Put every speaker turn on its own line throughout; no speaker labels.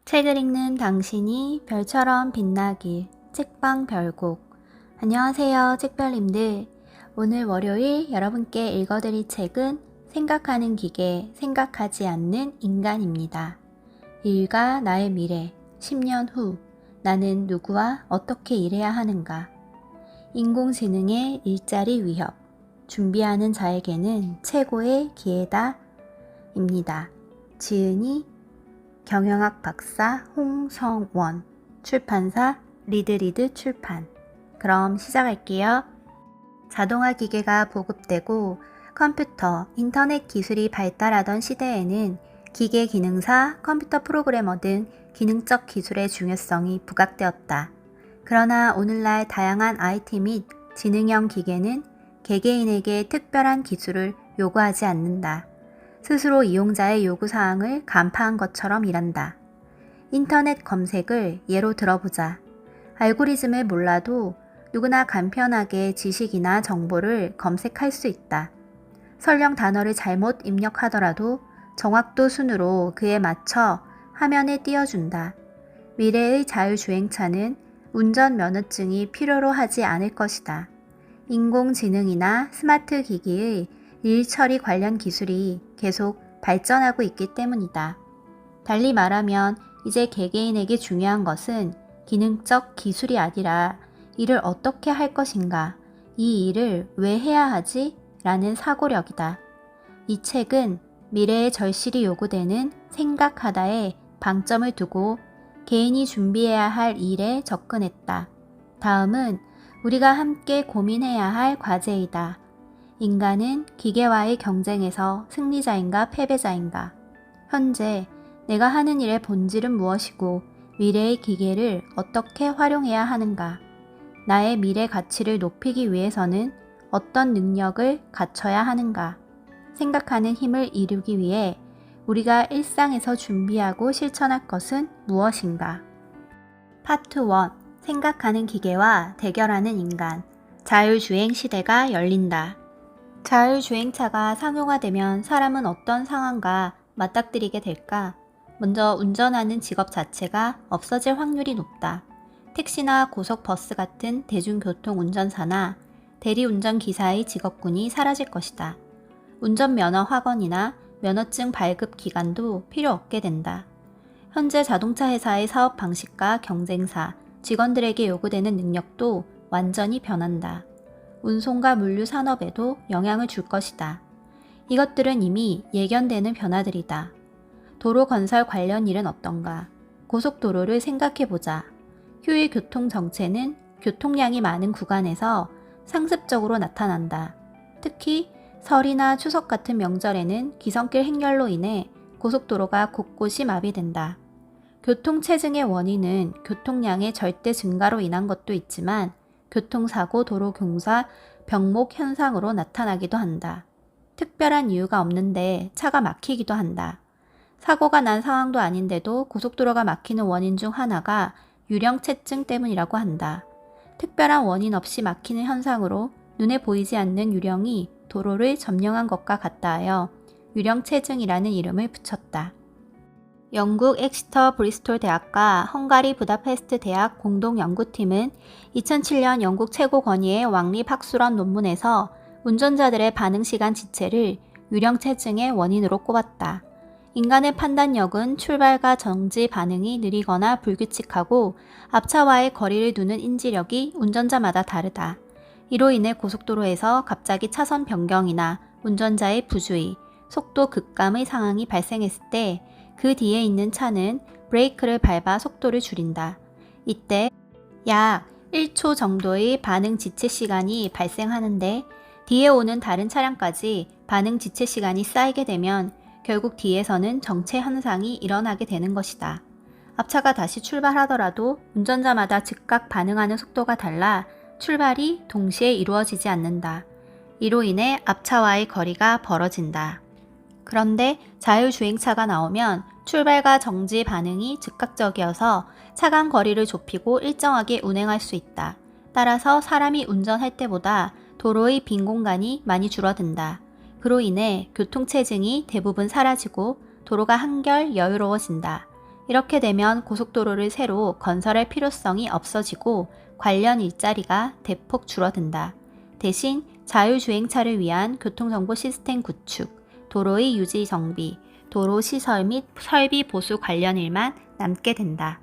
책을 읽는 당신이 별처럼 빛나길. 책방 별곡. 안녕하세요, 책별님들. 오늘 월요일 여러분께 읽어드릴 책은 생각하는 기계, 생각하지 않는 인간입니다. 일과 나의 미래, 10년 후 나는 누구와 어떻게 일해야 하는가. 인공지능의 일자리 위협, 준비하는 자에게는 최고의 기회다 입니다. 지은이 경영학 박사 홍성원, 출판사 리드리드 출판. 그럼 시작할게요. 자동화 기계가 보급되고 컴퓨터, 인터넷 기술이 발달하던 시대에는 기계 기능사, 컴퓨터 프로그래머 등 기능적 기술의 중요성이 부각되었다. 그러나 오늘날 다양한 IT 및 지능형 기계는 개개인에게 특별한 기술을 요구하지 않는다. 스스로 이용자의 요구사항을 간파한 것처럼 일한다. 인터넷 검색을 예로 들어보자. 알고리즘을 몰라도 누구나 간편하게 지식이나 정보를 검색할 수 있다. 설령 단어를 잘못 입력하더라도 정확도 순으로 그에 맞춰 화면에 띄워준다. 미래의 자율주행차는 운전면허증이 필요로 하지 않을 것이다. 인공지능이나 스마트 기기의 일처리 관련 기술이 계속 발전하고 있기 때문이다. 달리 말하면 이제 개개인에게 중요한 것은 기능적 기술이 아니라 일을 어떻게 할 것인가, 이 일을 왜 해야 하지? 라는 사고력이다. 이 책은 미래에 절실히 요구되는 생각하다에 방점을 두고 개인이 준비해야 할 일에 접근했다. 다음은 우리가 함께 고민해야 할 과제이다. 인간은 기계와의 경쟁에서 승리자인가 패배자인가? 현재 내가 하는 일의 본질은 무엇이고 미래의 기계를 어떻게 활용해야 하는가? 나의 미래 가치를 높이기 위해서는 어떤 능력을 갖춰야 하는가? 생각하는 힘을 이루기 위해 우리가 일상에서 준비하고 실천할 것은 무엇인가? 파트 1. 생각하는 기계와 대결하는 인간. 자율주행 시대가 열린다. 자율주행차가 상용화되면 사람은 어떤 상황과 맞닥뜨리게 될까? 먼저 운전하는 직업 자체가 없어질 확률이 높다. 택시나 고속버스 같은 대중교통 운전사나 대리운전 기사의 직업군이 사라질 것이다. 운전면허 학원이나 면허증 발급 기간도 필요 없게 된다. 현재 자동차 회사의 사업 방식과 경쟁사, 직원들에게 요구되는 능력도 완전히 변한다. 운송과 물류 산업에도 영향을 줄 것이다. 이것들은 이미 예견되는 변화들이다. 도로 건설 관련 일은 어떤가? 고속도로를 생각해보자. 휴일 교통 정체는 교통량이 많은 구간에서 상습적으로 나타난다. 특히 설이나 추석 같은 명절에는 기성길 행렬로 인해 고속도로가 곳곳이 마비된다. 교통체증의 원인은 교통량의 절대 증가로 인한 것도 있지만 교통사고, 도로공사, 병목 현상으로 나타나기도 한다. 특별한 이유가 없는데 차가 막히기도 한다. 사고가 난 상황도 아닌데도 고속도로가 막히는 원인 중 하나가 유령체증 때문이라고 한다. 특별한 원인 없이 막히는 현상으로 눈에 보이지 않는 유령이 도로를 점령한 것과 같다 하여 유령체증이라는 이름을 붙였다. 영국 엑시터 브리스톨 대학과 헝가리 부다페스트 대학 공동 연구팀은 2007년 영국 최고 권위의 왕립 학술원 논문에서 운전자들의 반응시간 지체를 유령체증의 원인으로 꼽았다. 인간의 판단력은 출발과 정지 반응이 느리거나 불규칙하고 앞차와의 거리를 두는 인지력이 운전자마다 다르다. 이로 인해 고속도로에서 갑자기 차선 변경이나 운전자의 부주의, 속도 급감의 상황이 발생했을 때 그 뒤에 있는 차는 브레이크를 밟아 속도를 줄인다. 이때 약 1초 정도의 반응 지체 시간이 발생하는데 뒤에 오는 다른 차량까지 반응 지체 시간이 쌓이게 되면 결국 뒤에서는 정체 현상이 일어나게 되는 것이다. 앞차가 다시 출발하더라도 운전자마다 즉각 반응하는 속도가 달라 출발이 동시에 이루어지지 않는다. 이로 인해 앞차와의 거리가 벌어진다. 그런데 자율주행차가 나오면 출발과 정지 반응이 즉각적이어서 차간 거리를 좁히고 일정하게 운행할 수 있다. 따라서 사람이 운전할 때보다 도로의 빈 공간이 많이 줄어든다. 그로 인해 교통체증이 대부분 사라지고 도로가 한결 여유로워진다. 이렇게 되면 고속도로를 새로 건설할 필요성이 없어지고 관련 일자리가 대폭 줄어든다. 대신 자율주행차를 위한 교통정보 시스템 구축, 도로의 유지 정비, 도로 시설 및 설비 보수 관련 일만 남게 된다.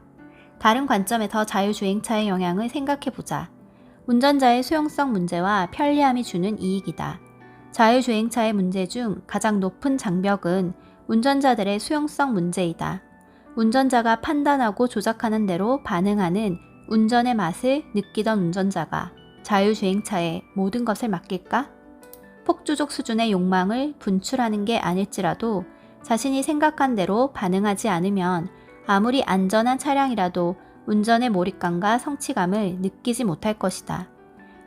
다른 관점에서 자율주행차의 영향을 생각해보자. 운전자의 수용성 문제와 편리함이 주는 이익이다. 자율주행차의 문제 중 가장 높은 장벽은 운전자들의 수용성 문제이다. 운전자가 판단하고 조작하는 대로 반응하는 운전의 맛을 느끼던 운전자가 자율주행차에 모든 것을 맡길까? 폭주족 수준의 욕망을 분출하는 게 아닐지라도 자신이 생각한 대로 반응하지 않으면 아무리 안전한 차량이라도 운전의 몰입감과 성취감을 느끼지 못할 것이다.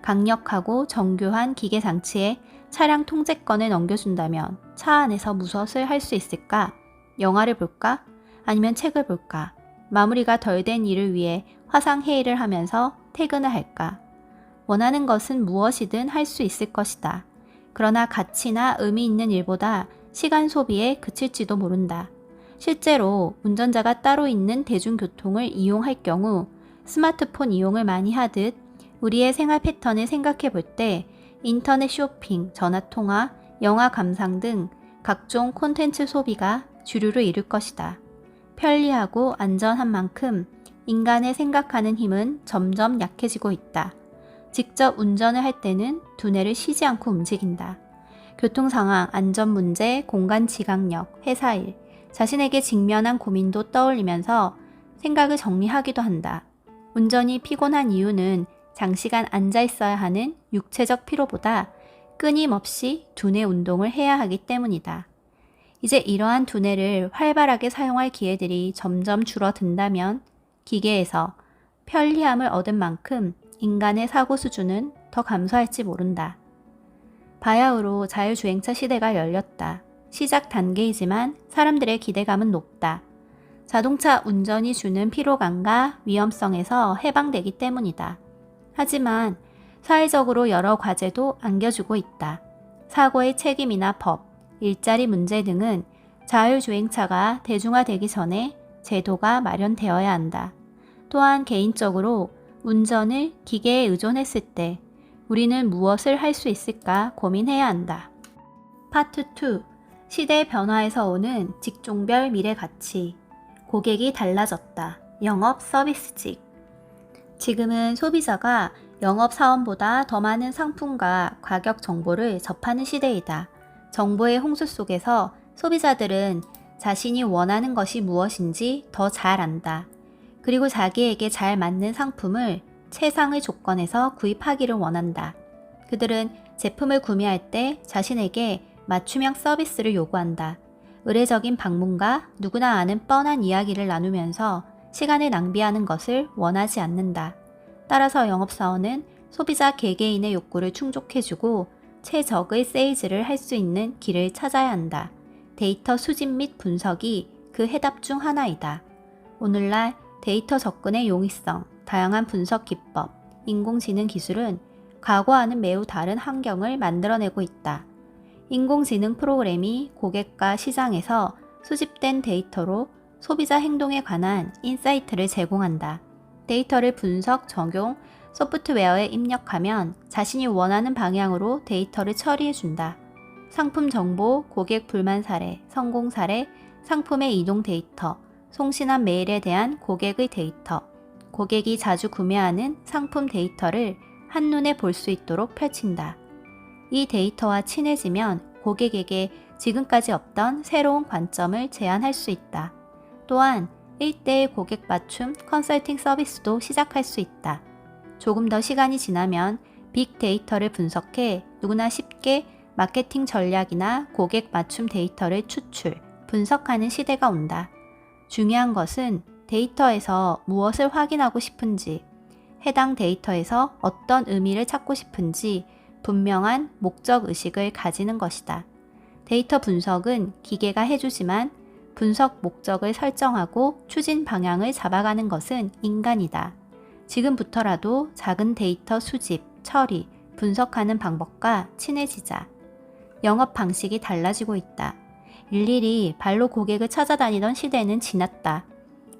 강력하고 정교한 기계 장치에 차량 통제권을 넘겨준다면 차 안에서 무엇을 할 수 있을까? 영화를 볼까? 아니면 책을 볼까? 마무리가 덜 된 일을 위해 화상회의를 하면서 퇴근을 할까? 원하는 것은 무엇이든 할 수 있을 것이다. 그러나 가치나 의미 있는 일보다 시간 소비에 그칠지도 모른다. 실제로 운전자가 따로 있는 대중교통을 이용할 경우 스마트폰 이용을 많이 하듯 우리의 생활 패턴을 생각해 볼 때 인터넷 쇼핑, 전화통화, 영화 감상 등 각종 콘텐츠 소비가 주류를 이룰 것이다. 편리하고 안전한 만큼 인간의 생각하는 힘은 점점 약해지고 있다. 직접 운전을 할 때는 두뇌를 쉬지 않고 움직인다. 교통 상황, 안전 문제, 공간 지각력, 회사 일, 자신에게 직면한 고민도 떠올리면서 생각을 정리하기도 한다. 운전이 피곤한 이유는 장시간 앉아 있어야 하는 육체적 피로보다 끊임없이 두뇌 운동을 해야 하기 때문이다. 이제 이러한 두뇌를 활발하게 사용할 기회들이 점점 줄어든다면 기계에서 편리함을 얻은 만큼 인간의 사고 수준은 더 감소할지 모른다. 바야흐로 자율주행차 시대가 열렸다. 시작 단계이지만 사람들의 기대감은 높다. 자동차 운전이 주는 피로감과 위험성에서 해방되기 때문이다. 하지만 사회적으로 여러 과제도 안겨주고 있다. 사고의 책임이나 법, 일자리 문제 등은 자율주행차가 대중화되기 전에 제도가 마련되어야 한다. 또한 개인적으로 운전을 기계에 의존했을 때 우리는 무엇을 할 수 있을까 고민해야 한다. 파트 2. 시대의 변화에서 오는 직종별 미래 가치. 고객이 달라졌다. 영업 서비스직. 지금은 소비자가 영업사원보다 더 많은 상품과 가격 정보를 접하는 시대이다. 정보의 홍수 속에서 소비자들은 자신이 원하는 것이 무엇인지 더 잘 안다. 그리고 자기에게 잘 맞는 상품을 최상의 조건에서 구입하기를 원한다. 그들은 제품을 구매할 때 자신에게 맞춤형 서비스를 요구한다. 의례적인 방문과 누구나 아는 뻔한 이야기를 나누면서 시간을 낭비하는 것을 원하지 않는다. 따라서 영업사원은 소비자 개개인의 욕구를 충족해주고 최적의 세일즈를 할 수 있는 길을 찾아야 한다. 데이터 수집 및 분석이 그 해답 중 하나이다. 오늘날 데이터 접근의 용이성, 다양한 분석 기법, 인공지능 기술은 과거와는 매우 다른 환경을 만들어내고 있다. 인공지능 프로그램이 고객과 시장에서 수집된 데이터로 소비자 행동에 관한 인사이트를 제공한다. 데이터를 분석, 적용, 소프트웨어에 입력하면 자신이 원하는 방향으로 데이터를 처리해준다. 상품 정보, 고객 불만 사례, 성공 사례, 상품의 이동 데이터, 송신한 메일에 대한 고객의 데이터, 고객이 자주 구매하는 상품 데이터를 한눈에 볼 수 있도록 펼친다. 이 데이터와 친해지면 고객에게 지금까지 없던 새로운 관점을 제안할 수 있다. 또한 1:1 고객 맞춤 컨설팅 서비스도 시작할 수 있다. 조금 더 시간이 지나면 빅데이터를 분석해 누구나 쉽게 마케팅 전략이나 고객 맞춤 데이터를 추출, 분석하는 시대가 온다. 중요한 것은 데이터에서 무엇을 확인하고 싶은지, 해당 데이터에서 어떤 의미를 찾고 싶은지 분명한 목적 의식을 가지는 것이다. 데이터 분석은 기계가 해주지만 분석 목적을 설정하고 추진 방향을 잡아가는 것은 인간이다. 지금부터라도 작은 데이터 수집, 처리, 분석하는 방법과 친해지자. 영업 방식이 달라지고 있다. 일일이 발로 고객을 찾아다니던 시대는 지났다.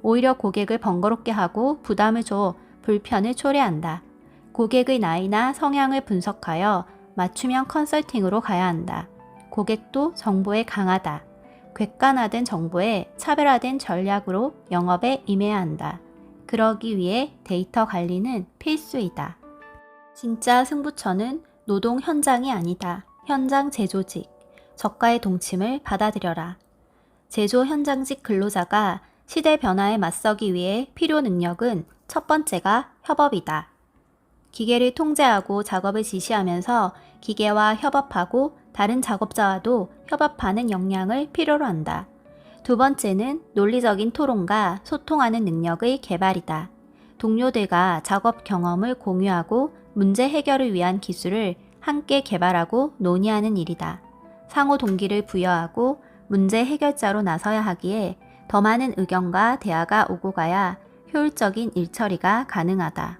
오히려 고객을 번거롭게 하고 부담을 줘 불편을 초래한다. 고객의 나이나 성향을 분석하여 맞춤형 컨설팅으로 가야 한다. 고객도 정보에 강하다. 객관화된 정보에 차별화된 전략으로 영업에 임해야 한다. 그러기 위해 데이터 관리는 필수이다. 진짜 승부처는 노동 현장이 아니다. 현장 제조직. 저가의 동침을 받아들여라. 제조 현장직 근로자가 시대 변화에 맞서기 위해 필요 능력은 첫 번째가 협업이다. 기계를 통제하고 작업을 지시하면서 기계와 협업하고 다른 작업자와도 협업하는 역량을 필요로 한다. 두 번째는 논리적인 토론과 소통하는 능력의 개발이다. 동료들과 작업 경험을 공유하고 문제 해결을 위한 기술을 함께 개발하고 논의하는 일이다. 상호 동기를 부여하고 문제 해결자로 나서야 하기에 더 많은 의견과 대화가 오고 가야 효율적인 일 처리가 가능하다.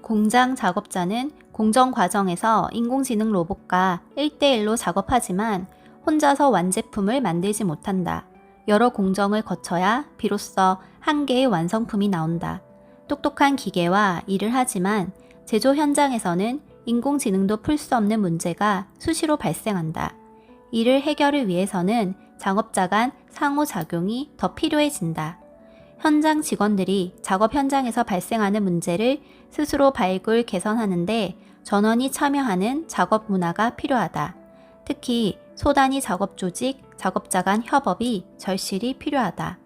공장 작업자는 공정 과정에서 인공지능 로봇과 1대1로 작업하지만 혼자서 완제품을 만들지 못한다. 여러 공정을 거쳐야 비로소 한 개의 완성품이 나온다. 똑똑한 기계와 일을 하지만 제조 현장에서는 인공지능도 풀 수 없는 문제가 수시로 발생한다. 이를 해결을 위해서는 작업자 간 상호작용이 더 필요해진다. 현장 직원들이 작업 현장에서 발생하는 문제를 스스로 발굴 개선하는데 전원이 참여하는 작업 문화가 필요하다. 특히 소단위 작업 조직, 작업자 간 협업이 절실히 필요하다.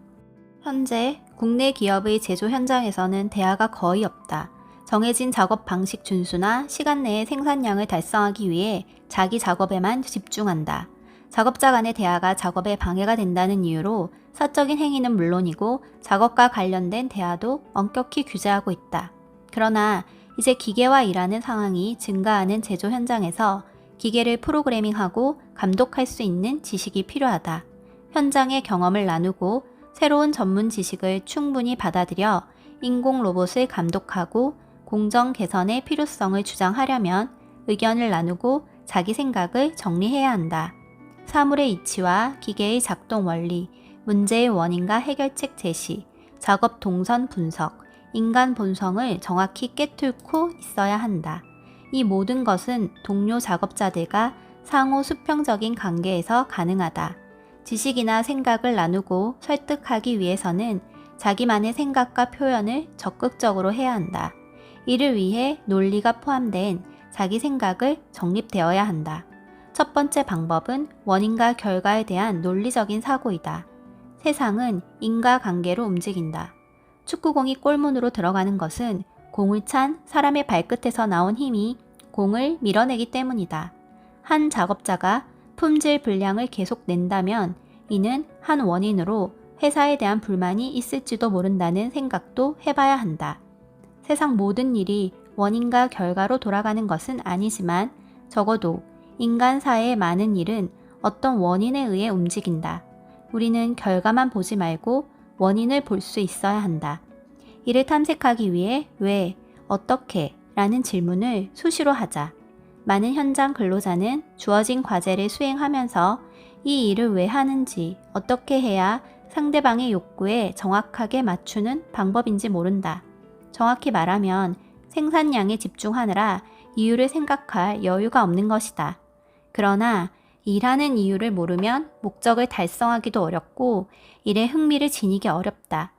현재 국내 기업의 제조 현장에서는 대화가 거의 없다. 정해진 작업 방식 준수나 시간 내에 생산량을 달성하기 위해 자기 작업에만 집중한다. 작업자 간의 대화가 작업에 방해가 된다는 이유로 사적인 행위는 물론이고 작업과 관련된 대화도 엄격히 규제하고 있다. 그러나 이제 기계와 일하는 상황이 증가하는 제조 현장에서 기계를 프로그래밍하고 감독할 수 있는 지식이 필요하다. 현장의 경험을 나누고 새로운 전문 지식을 충분히 받아들여 인공 로봇을 감독하고 공정 개선의 필요성을 주장하려면 의견을 나누고 자기 생각을 정리해야 한다. 사물의 이치와 기계의 작동 원리, 문제의 원인과 해결책 제시, 작업 동선 분석, 인간 본성을 정확히 꿰뚫고 있어야 한다. 이 모든 것은 동료 작업자들과 상호 수평적인 관계에서 가능하다. 지식이나 생각을 나누고 설득하기 위해서는 자기만의 생각과 표현을 적극적으로 해야 한다. 이를 위해 논리가 포함된 자기 생각을 정립되어야 한다. 첫 번째 방법은 원인과 결과에 대한 논리적인 사고이다. 세상은 인과관계로 움직인다. 축구공이 골문으로 들어가는 것은 공을 찬 사람의 발끝에서 나온 힘이 공을 밀어내기 때문이다. 한 작업자가 품질 불량을 계속 낸다면 이는 한 원인으로 회사에 대한 불만이 있을지도 모른다는 생각도 해봐야 한다. 세상 모든 일이 원인과 결과로 돌아가는 것은 아니지만 적어도 인간사의 많은 일은 어떤 원인에 의해 움직인다. 우리는 결과만 보지 말고 원인을 볼 수 있어야 한다. 이를 탐색하기 위해 왜, 어떻게 라는 질문을 수시로 하자. 많은 현장 근로자는 주어진 과제를 수행하면서 이 일을 왜 하는지, 어떻게 해야 상대방의 욕구에 정확하게 맞추는 방법인지 모른다. 정확히 말하면 생산량에 집중하느라 이유를 생각할 여유가 없는 것이다. 그러나 일하는 이유를 모르면 목적을 달성하기도 어렵고 일에 흥미를 지니기 어렵다.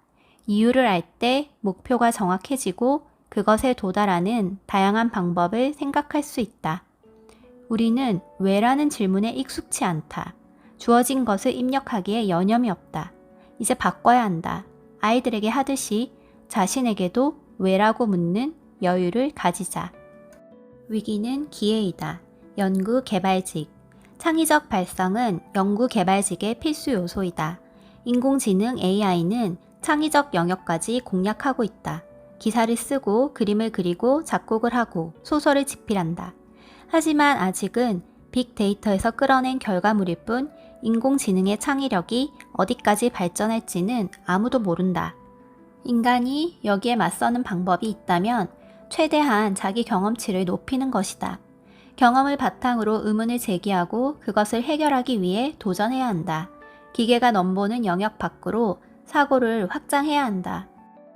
이유를 알 때 목표가 정확해지고 그것에 도달하는 다양한 방법을 생각할 수 있다. 우리는 왜라는 질문에 익숙치 않다. 주어진 것을 입력하기에 여념이 없다. 이제 바꿔야 한다. 아이들에게 하듯이 자신에게도 왜라고 묻는 여유를 가지자. 위기는 기회이다. 연구개발직. 창의적 발상은 연구개발직의 필수 요소이다. 인공지능 AI는 창의적 영역까지 공략하고 있다. 기사를 쓰고 그림을 그리고 작곡을 하고 소설을 집필한다. 하지만 아직은 빅데이터에서 끌어낸 결과물일 뿐 인공지능의 창의력이 어디까지 발전할지는 아무도 모른다. 인간이 여기에 맞서는 방법이 있다면 최대한 자기 경험치를 높이는 것이다. 경험을 바탕으로 의문을 제기하고 그것을 해결하기 위해 도전해야 한다. 기계가 넘보는 영역 밖으로 사고를 확장해야 한다.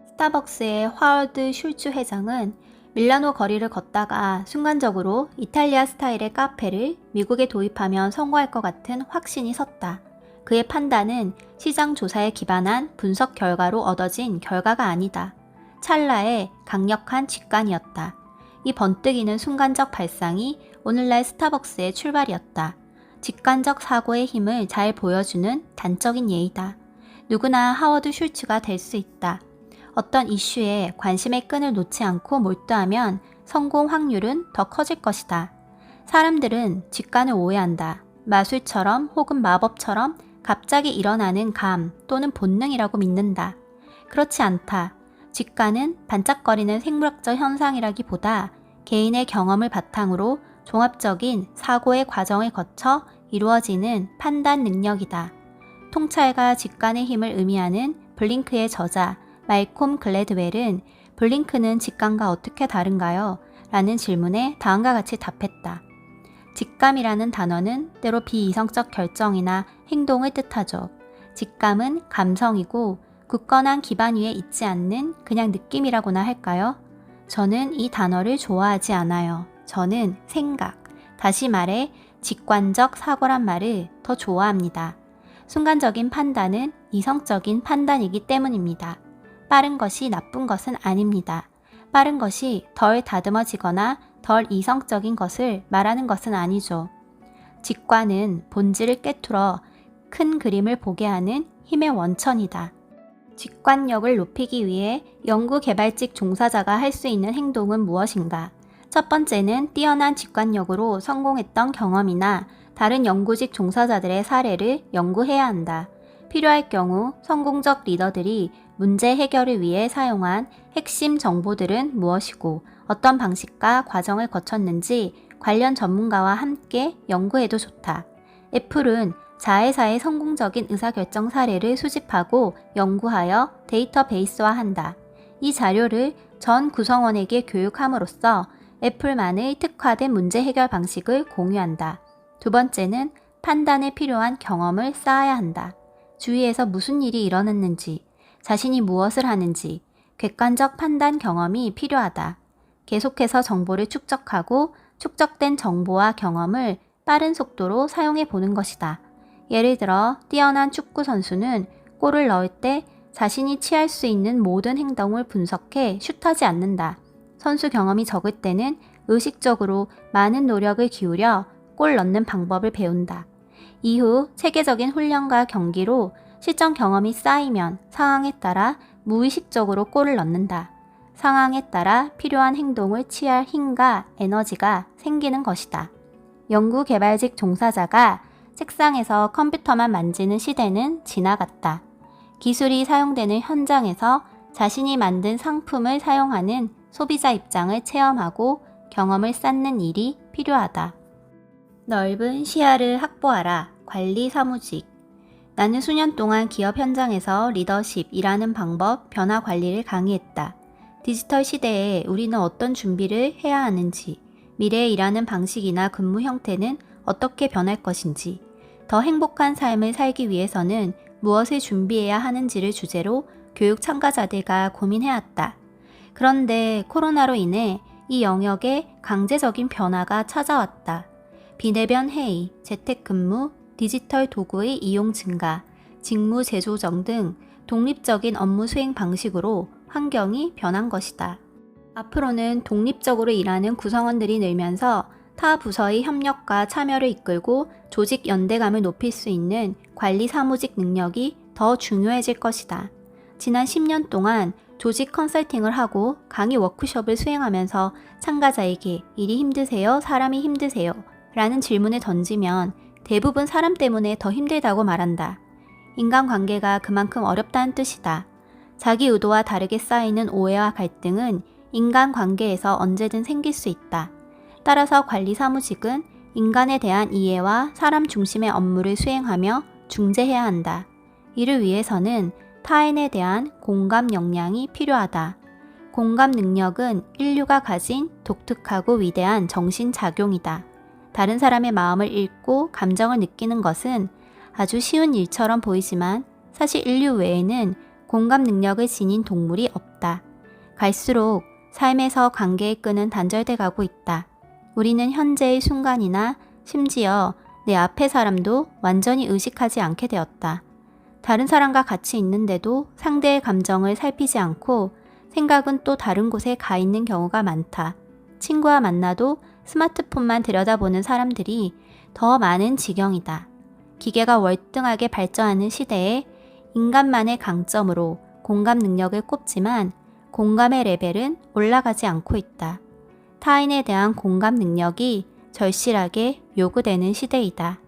스타벅스의 하워드 슐츠 회장은 밀라노 거리를 걷다가 순간적으로 이탈리아 스타일의 카페를 미국에 도입하면 성공할 것 같은 확신이 섰다. 그의 판단은 시장 조사에 기반한 분석 결과로 얻어진 결과가 아니다. 찰나의 강력한 직관이었다. 이 번뜩이는 순간적 발상이 오늘날 스타벅스의 출발이었다. 직관적 사고의 힘을 잘 보여주는 단적인 예이다. 누구나 하워드 슐츠가 될 수 있다. 어떤 이슈에 관심의 끈을 놓지 않고 몰두하면 성공 확률은 더 커질 것이다. 사람들은 직관을 오해한다. 마술처럼 혹은 마법처럼 갑자기 일어나는 감 또는 본능이라고 믿는다. 그렇지 않다. 직관은 반짝거리는 생물학적 현상이라기보다 개인의 경험을 바탕으로 종합적인 사고의 과정을 거쳐 이루어지는 판단 능력이다. 통찰과 직관의 힘을 의미하는 블링크의 저자 말콤 글래드웰은 블링크는 직감과 어떻게 다른가요? 라는 질문에 다음과 같이 답했다. 직감이라는 단어는 때로 비이성적 결정이나 행동을 뜻하죠. 직감은 감성이고 굳건한 기반 위에 있지 않는 그냥 느낌이라고나 할까요? 저는 이 단어를 좋아하지 않아요. 저는 생각, 다시 말해 직관적 사고란 말을 더 좋아합니다. 순간적인 판단은 이성적인 판단이기 때문입니다. 빠른 것이 나쁜 것은 아닙니다. 빠른 것이 덜 다듬어지거나 덜 이성적인 것을 말하는 것은 아니죠. 직관은 본질을 꿰뚫어 큰 그림을 보게 하는 힘의 원천이다. 직관력을 높이기 위해 연구개발직 종사자가 할 수 있는 행동은 무엇인가? 첫 번째는 뛰어난 직관력으로 성공했던 경험이나 다른 연구직 종사자들의 사례를 연구해야 한다. 필요할 경우 성공적 리더들이 문제 해결을 위해 사용한 핵심 정보들은 무엇이고 어떤 방식과 과정을 거쳤는지 관련 전문가와 함께 연구해도 좋다. 애플은 자회사의 성공적인 의사결정 사례를 수집하고 연구하여 데이터베이스화한다. 이 자료를 전 구성원에게 교육함으로써 애플만의 특화된 문제 해결 방식을 공유한다. 두 번째는 판단에 필요한 경험을 쌓아야 한다. 주위에서 무슨 일이 일어났는지, 자신이 무엇을 하는지 객관적 판단 경험이 필요하다. 계속해서 정보를 축적하고 축적된 정보와 경험을 빠른 속도로 사용해 보는 것이다. 예를 들어 뛰어난 축구 선수는 골을 넣을 때 자신이 취할 수 있는 모든 행동을 분석해 슛하지 않는다. 선수 경험이 적을 때는 의식적으로 많은 노력을 기울여 골 넣는 방법을 배운다. 이후 체계적인 훈련과 경기로 실전 경험이 쌓이면 상황에 따라 무의식적으로 골을 넣는다. 상황에 따라 필요한 행동을 취할 힘과 에너지가 생기는 것이다. 연구개발직 종사자가 책상에서 컴퓨터만 만지는 시대는 지나갔다. 기술이 사용되는 현장에서 자신이 만든 상품을 사용하는 소비자 입장을 체험하고 경험을 쌓는 일이 필요하다. 넓은 시야를 확보하라. 관리 사무직. 나는 수년 동안 기업 현장에서 리더십, 일하는 방법, 변화 관리를 강의했다. 디지털 시대에 우리는 어떤 준비를 해야 하는지, 미래의 일하는 방식이나 근무 형태는 어떻게 변할 것인지, 더 행복한 삶을 살기 위해서는 무엇을 준비해야 하는지를 주제로 교육 참가자들과 고민해왔다. 그런데 코로나로 인해 이 영역에 강제적인 변화가 찾아왔다. 비대면 회의, 재택근무, 디지털 도구의 이용 증가, 직무 재조정 등 독립적인 업무 수행 방식으로 환경이 변한 것이다. 앞으로는 독립적으로 일하는 구성원들이 늘면서 타 부서의 협력과 참여를 이끌고 조직 연대감을 높일 수 있는 관리 사무직 능력이 더 중요해질 것이다. 지난 10년 동안 조직 컨설팅을 하고 강의 워크숍을 수행하면서 참가자에게 일이 힘드세요? 사람이 힘드세요? 라는 질문을 던지면 대부분 사람 때문에 더 힘들다고 말한다. 인간관계가 그만큼 어렵다는 뜻이다. 자기 의도와 다르게 쌓이는 오해와 갈등은 인간관계에서 언제든 생길 수 있다. 따라서 관리 사무직은 인간에 대한 이해와 사람 중심의 업무를 수행하며 중재해야 한다. 이를 위해서는 타인에 대한 공감 역량이 필요하다. 공감 능력은 인류가 가진 독특하고 위대한 정신작용이다. 다른 사람의 마음을 읽고 감정을 느끼는 것은 아주 쉬운 일처럼 보이지만 사실 인류 외에는 공감 능력을 지닌 동물이 없다. 갈수록 삶에서 관계의 끈은 단절돼 가고 있다. 우리는 현재의 순간이나 심지어 내 앞의 사람도 완전히 의식하지 않게 되었다. 다른 사람과 같이 있는데도 상대의 감정을 살피지 않고 생각은 또 다른 곳에 가 있는 경우가 많다. 친구와 만나도 스마트폰만 들여다보는 사람들이 더 많은 지경이다. 기계가 월등하게 발전하는 시대에 인간만의 강점으로 공감 능력을 꼽지만 공감의 레벨은 올라가지 않고 있다. 타인에 대한 공감 능력이 절실하게 요구되는 시대이다.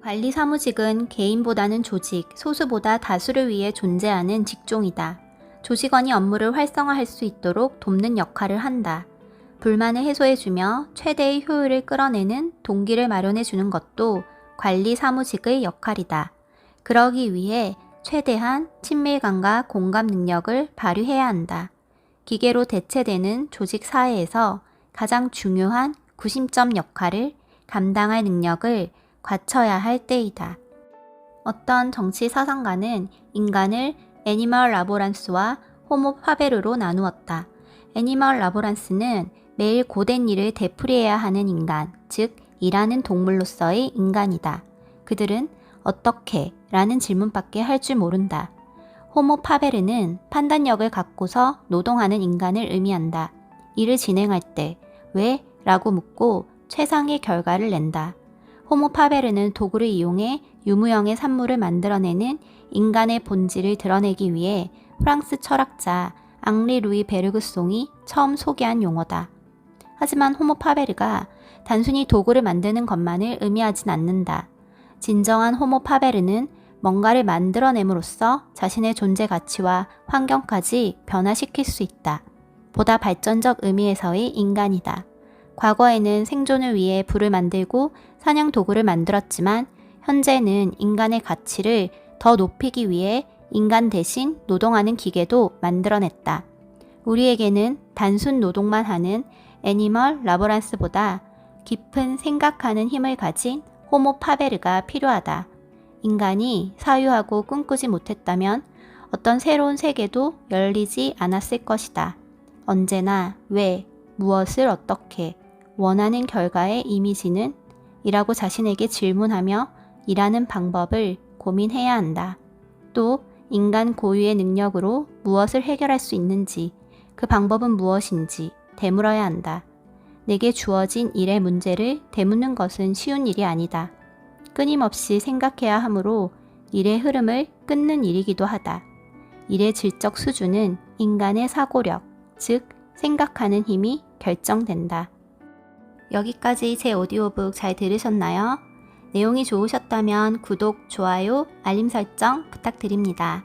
관리 사무직은 개인보다는 조직, 소수보다 다수를 위해 존재하는 직종이다. 조직원이 업무를 활성화할 수 있도록 돕는 역할을 한다. 불만을 해소해주며 최대의 효율을 끌어내는 동기를 마련해주는 것도 관리 사무직의 역할이다. 그러기 위해 최대한 친밀감과 공감 능력을 발휘해야 한다. 기계로 대체되는 조직 사회에서 가장 중요한 구심점 역할을 감당할 능력을 갖춰야 할 때이다. 어떤 정치 사상가는 인간을 애니멀 라보란스와 호모 파베르로 나누었다. 애니멀 라보란스는 매일 고된 일을 되풀이해야 하는 인간, 즉 일하는 동물로서의 인간이다. 그들은 어떻게? 라는 질문밖에 할 줄 모른다. 호모 파베르는 판단력을 갖고서 노동하는 인간을 의미한다. 일을 진행할 때 왜? 라고 묻고 최상의 결과를 낸다. 호모 파베르는 도구를 이용해 유무형의 산물을 만들어내는 인간의 본질을 드러내기 위해 프랑스 철학자 앙리 루이 베르그송이 처음 소개한 용어다. 하지만 호모 파베르가 단순히 도구를 만드는 것만을 의미하진 않는다. 진정한 호모 파베르는 뭔가를 만들어냄으로써 자신의 존재 가치와 환경까지 변화시킬 수 있다. 보다 발전적 의미에서의 인간이다. 과거에는 생존을 위해 불을 만들고 사냥 도구를 만들었지만 현재는 인간의 가치를 더 높이기 위해 인간 대신 노동하는 기계도 만들어냈다. 우리에게는 단순 노동만 하는 애니멀 라보란스보다 깊은 생각하는 힘을 가진 호모 파베르가 필요하다. 인간이 사유하고 꿈꾸지 못했다면 어떤 새로운 세계도 열리지 않았을 것이다. 언제나 왜, 무엇을 어떻게, 원하는 결과의 이미지는? 이라고 자신에게 질문하며 일하는 방법을 고민해야 한다. 또 인간 고유의 능력으로 무엇을 해결할 수 있는지, 그 방법은 무엇인지 되물어야 한다. 내게 주어진 일의 문제를 되묻는 것은 쉬운 일이 아니다. 끊임없이 생각해야 하므로 일의 흐름을 끊는 일이기도 하다. 일의 질적 수준은 인간의 사고력, 즉 생각하는 힘이 결정된다. 여기까지 제 오디오북 잘 들으셨나요? 내용이 좋으셨다면 구독, 좋아요, 알림 설정 부탁드립니다.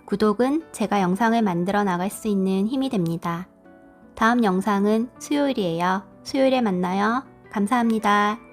구독은 제가 영상을 만들어 나갈 수 있는 힘이 됩니다. 다음 영상은 수요일이에요. 수요일에 만나요. 감사합니다.